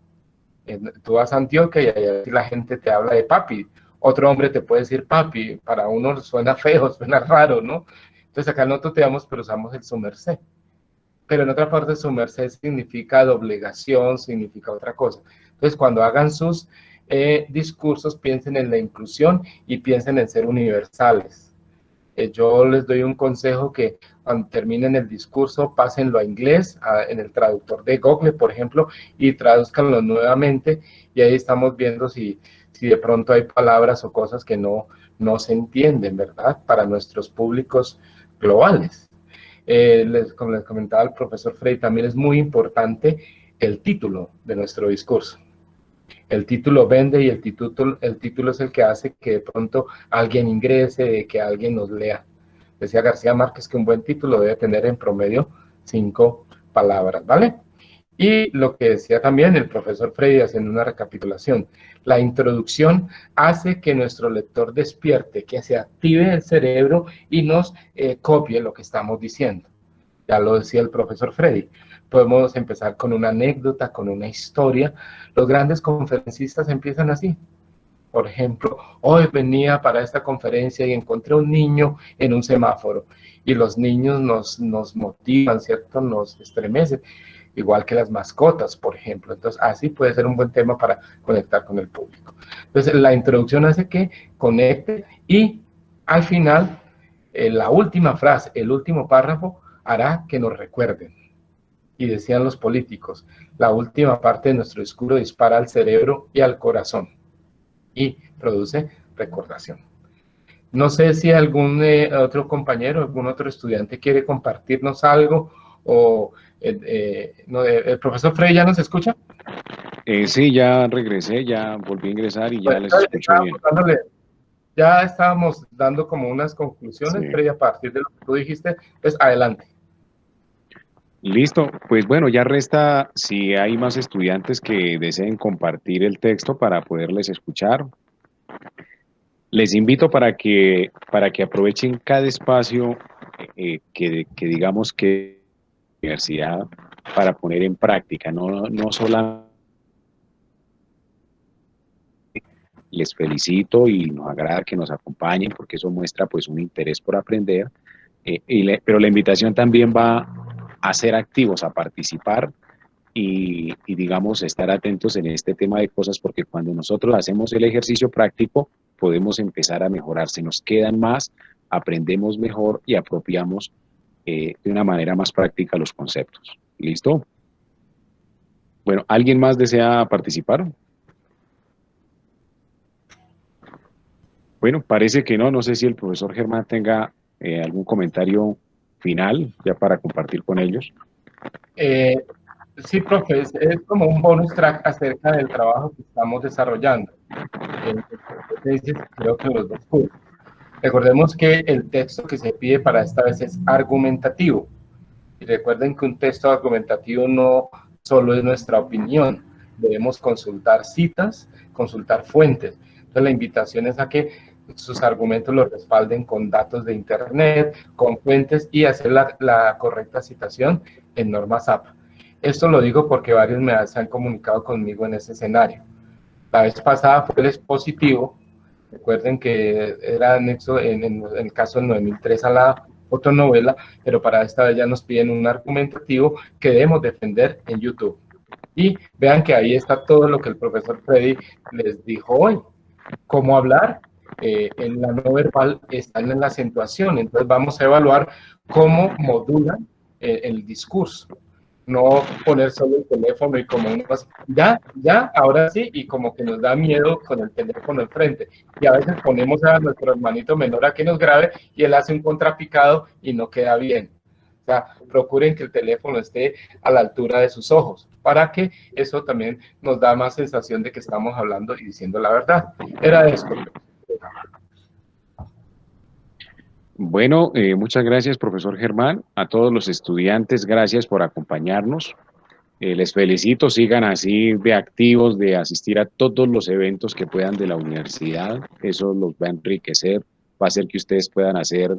Tú vas a Antioquia y ahí la gente te habla de papi. Otro hombre te puede decir papi. Para uno suena feo, suena raro, ¿no? Entonces acá no tuteamos, pero usamos el su merced. Pero en otra parte su merced significa doblegación, significa otra cosa. Entonces cuando hagan sus discursos, piensen en la inclusión y piensen en ser universales. Yo les doy un consejo que cuando terminen el discurso, pásenlo a inglés, en el traductor de Google, por ejemplo, y traduzcanlo nuevamente, y ahí estamos viendo si de pronto hay palabras o cosas que no se entienden, ¿verdad? Para nuestros públicos globales. Como les comentaba el profesor Frey, también es muy importante el título de nuestro discurso. El título vende y el título es el que hace que de pronto alguien ingrese, que alguien nos lea. Decía García Márquez que un buen título debe tener en promedio 5 palabras, ¿vale? Y lo que decía también el profesor Frey, haciendo una recapitulación, la introducción hace que nuestro lector despierte, que se active el cerebro y nos copie lo que estamos diciendo. Ya lo decía el profesor Freddy. Podemos empezar con una anécdota, con una historia. Los grandes conferencistas empiezan así. Por ejemplo, hoy venía para esta conferencia y encontré un niño en un semáforo. Y los niños nos motivan, ¿cierto? Nos estremecen. Igual que las mascotas, por ejemplo. Entonces, así puede ser un buen tema para conectar con el público. Entonces, la introducción hace que conecte y al final, la última frase, el último párrafo, hará que nos recuerden. Y decían los políticos, la última parte de nuestro discurso dispara al cerebro y al corazón y produce recordación. No sé si algún otro compañero, algún otro estudiante quiere compartirnos algo o no, el profesor Frey ya nos escucha. Sí, ya regresé, ya volví a ingresar y ya Bueno, les escucho bien. Ya estábamos dando como unas conclusiones, Sí. Frey, a partir de lo que tú dijiste, pues adelante. Listo, pues bueno, ya resta si hay más estudiantes que deseen compartir el texto para poderles escuchar. Les invito para que aprovechen cada espacio que digamos que la universidad para poner en práctica, no solamente les felicito y nos agrada que nos acompañen porque eso muestra pues un interés por aprender, pero la invitación también va a ser activos, a participar y digamos estar atentos en este tema de cosas porque cuando nosotros hacemos el ejercicio práctico podemos empezar a mejorar, se nos quedan más, aprendemos mejor y apropiamos de una manera más práctica los conceptos. ¿Listo? Bueno, ¿alguien más desea participar? Bueno, parece que no sé si el profesor Germán tenga algún comentario final ya para compartir con ellos. Sí, profe, es como un bonus track acerca del trabajo que estamos desarrollando. Creo que los dos cursos. Recordemos que el texto que se pide para esta vez es argumentativo. Y recuerden que un texto argumentativo no solo es nuestra opinión, debemos consultar citas, consultar fuentes. Entonces la invitación es a que sus argumentos los respalden con datos de internet, con fuentes y hacer la correcta citación en normas APA. Esto lo digo porque varios se han comunicado conmigo en ese escenario. La vez pasada fue el expositivo. Recuerden que era anexo en el caso del 9003 a la fotonovela, pero para esta vez ya nos piden un argumentativo que debemos defender en YouTube. Y vean que ahí está todo lo que el profesor Freddy les dijo hoy. Cómo hablar en la no verbal está en la acentuación. Entonces vamos a evaluar cómo modulan el discurso. No poner solo el teléfono y como unos, ya, ahora sí, y como que nos da miedo con el teléfono enfrente. Y a veces ponemos a nuestro hermanito menor a que nos grabe y él hace un contrapicado y no queda bien. O sea, procuren que el teléfono esté a la altura de sus ojos, para que eso también nos da más sensación de que estamos hablando y diciendo la verdad. Era eso. Bueno, muchas gracias, profesor Germán. A todos los estudiantes, gracias por acompañarnos. Les felicito, sigan así de activos, de asistir a todos los eventos que puedan de la universidad. Eso los va a enriquecer, va a hacer que ustedes puedan hacer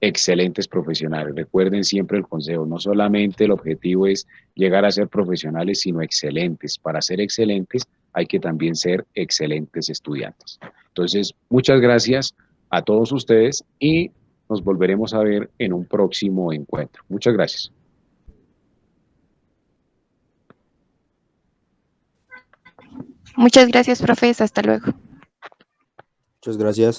excelentes profesionales. Recuerden siempre el consejo, no solamente el objetivo es llegar a ser profesionales, sino excelentes. Para ser excelentes hay que también ser excelentes estudiantes. Entonces, muchas gracias a todos ustedes y nos volveremos a ver en un próximo encuentro. Muchas gracias. Muchas gracias, profes. Hasta luego. Muchas gracias.